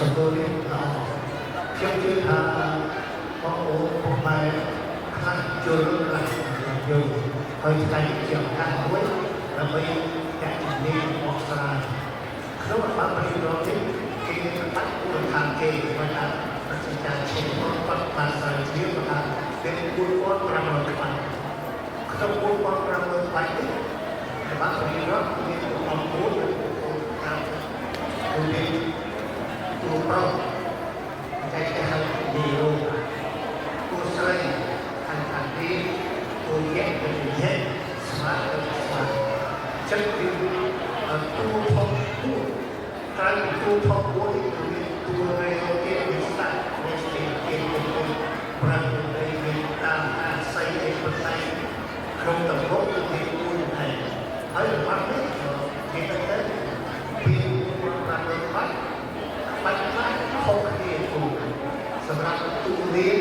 សំដៅនេះខ្ញុំជឿថាបងប្អូនពុកម៉ែខ្លះជឿខ្លះយល់ហើយថ្ងៃជាឱកាសមួយដើម្បីចាក់ជំនាញមកស្រាយក្នុងអបអរិយរត់នេះគេបាត់ពលដ្ឋានគេមកថាប្រសិទ្ធការឈាមគាត់បានស្រាវជ្រាវថាเป็น4,500ក្បាច់ក្នុង4,500ក្បាច់នេះអបអរិយរត់មានអង្គមួយតាមគឺមានទូប្រុសតែគេហៅនីអូទូស្រីខាងខាងទីទូយេទៅយេស្មាទៅស្មាចិត្តគឺទូធំទូក្រៅពីទូធំមួយគឺមានទូរេអូគេវិសានៃស្ទីគេទៅប្រាំទៅមានតាមអាស័យឯកតៃក្នុងតំបន់គឺមានមួយឯងហើយរបស់នេះគេទៅមាន4,500បាច់ខ្លះខុសគ្នាទូសម្រាប់ទូរៀន